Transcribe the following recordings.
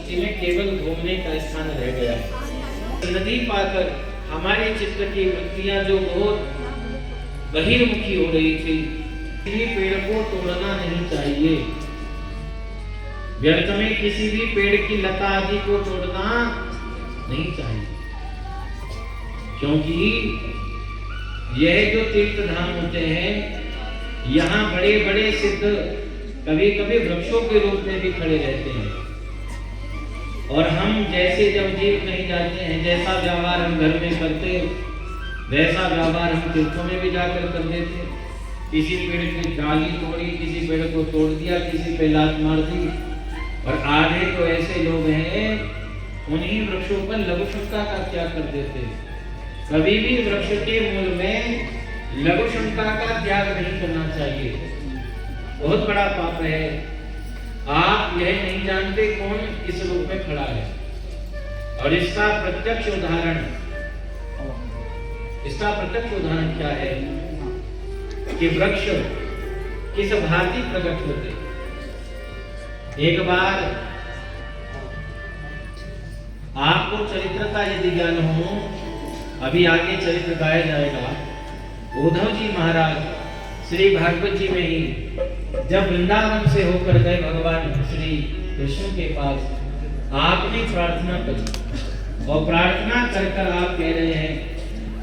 दृष्टि में केवल घूमने का स्थान रह गया। नदी पाकर हमारे चित्त की वृत्तियां जो बहुत बहिर्मुखी हो रही थी, किसी पेड़ को तोड़ना नहीं चाहिए। व्यर्थ में किसी भी पेड़ की लता आदि को तोड़ना नहीं चाहिए, क्योंकि यह जो तीर्थ धाम होते हैं, यहाँ बड़े बड़े सिद्ध कभी कभी वृक्षों के रूप में भी खड़े रहते हैं। और हम जैसे जब जीव कहीं जाते हैं, जैसा व्यवहार हम घर में करते वैसा व्यवहार हम तीर्थों में भी जाकर कर देते। किसी पेड़ की डाली तोड़ी, किसी पेड़ को तोड़ दिया, किसी पे लात मार दी। और आधे तो ऐसे लोग हैं, उन्हीं वृक्षों पर लघु शंका का त्याग कर देते। कभी भी वृक्ष के मूल में लघु शंका का त्याग नहीं करना चाहिए, बहुत बड़ा पाप है। आप यह नहीं जानते कौन किस रूप में खड़ा है। और इसका प्रत्यक्ष उदाहरण क्या है कि वृक्ष किस भांति प्रकट होते। एक बार आपको चरित्र का यदि ज्ञान हो, अभी आगे चरित्र गाया जाएगा। उद्धव जी महाराज श्री भागवत जी में ही जब वृंदावन से होकर गए भगवान श्री कृष्ण के पास, आपने प्रार्थना करी और प्रार्थना कर कर आप कह रहे हैं,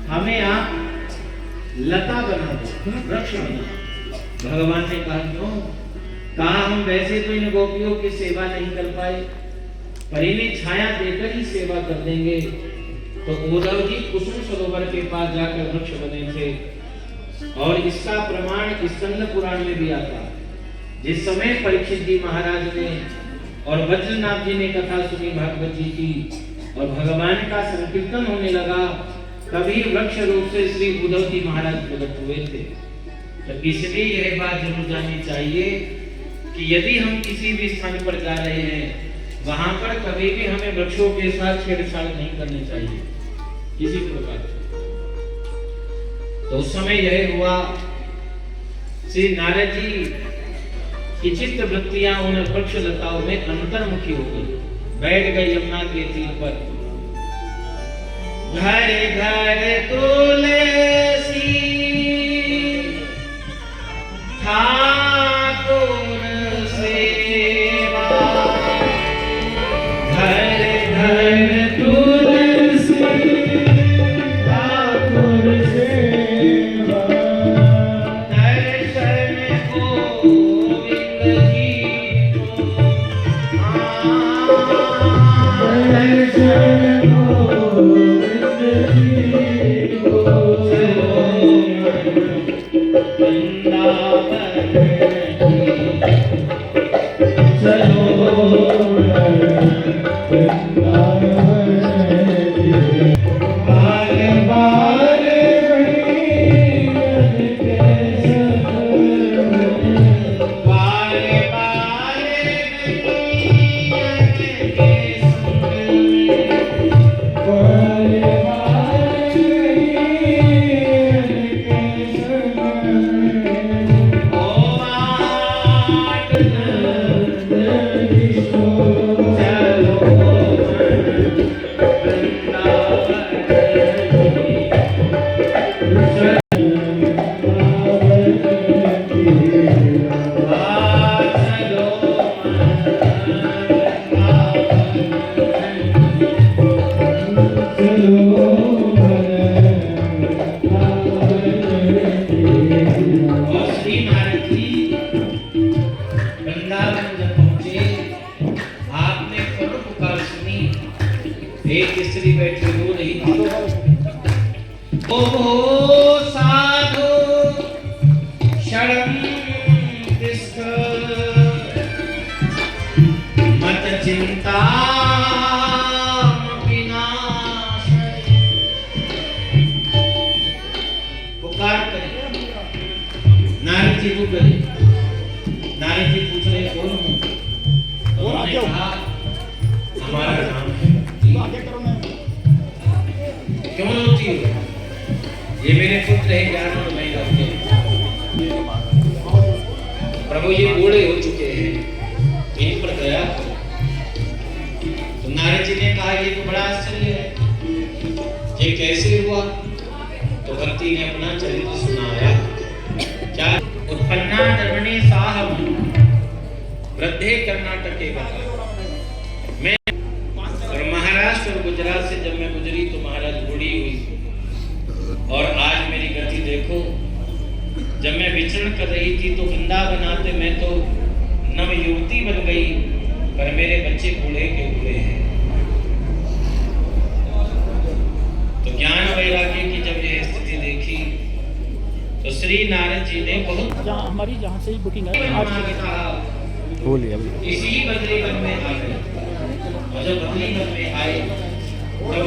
हमें आप लता बना दो, वृक्ष बना दो। भगवान ने कहा क्यों? कहा हम वैसे तो इन गोपियों की सेवा नहीं कर पाए, पर इन्हें छाया देकर ही सेवा कर देंगे। तो उद्धव जी कुसुम सरोवर के पास जाकर वृक्ष बने थे। और इसका प्रमाण स्कंद पुराण में भी आता। जिस समय परीक्षित जी महाराज ने और वज्रनाथ जी ने कथा सुनी भागवत जी की और भगवान का संकीर्तन होने लगा, तभी वृक्ष रूप से श्री उद्धव जी महाराज प्रकट हुए थे। तो इसलिए यह बात जरूर जाननी चाहिए कि यदि हम किसी भी स्थान पर जा रहे हैं, वहां पर कभी भी हमें वृक्षों के साथ छेड़छाड़ नहीं करनी चाहिए किसी प्रकार। तो उस समय यह हुआ, श्री नारद जी की चित्त वृत्तियां उन वृक्ष लताओं में अंतर्मुखी हो गई। बैठ गए यमुना के तीर पर। घर घर तुलसी ठाकुर सेवा, घर घर तुलसी ठाकुर सेवा, दर्शन गोविंद जी को दर्शन गोविंद जी को वृंदावन चलो एक स्त्री बैठी रो रही थी। ओ साधु शरणं तिष्ठ मत चिंता विनाशय। पुकार करे, नारद जी को करे। नारद जी पूछ रहे कौन हूँ? तो उन्होंने कहा हमारा नाम है। क्यों रोती हो? ये मेरे पुत्र है ज्ञान और मैं करते हैं। प्रभु ये बूढ़े हो चुके हैं, इन पर दया करो। तो नारद जी ने कहा ये तो बड़ा आश्चर्य है, ये कैसे हुआ? तो भक्ति ने अपना चरित्र सुनाया। क्या? उत्पन्ना धर्मणे साहब वृद्धे कर्नाटके बता। मैं और महाराष्ट्र और गुजरात से जब मैं गुजरी तो महाराज बूढ़ी हुई, और आज मेरी गति देखो। जब मैं विचरण कर रही थी तो वृंदावन आते मैं तो नव युवती बन गई, पर मेरे बच्चे बूढ़े के बूढ़े हैं। तो ज्ञान वैराग्य की जब यह स्थिति देखी तो श्री नारद जी ने बहुत हमारी जहाँ से ही बुकिंग है इसी बदली वन में आ गए, और जब बदली वन में आए तब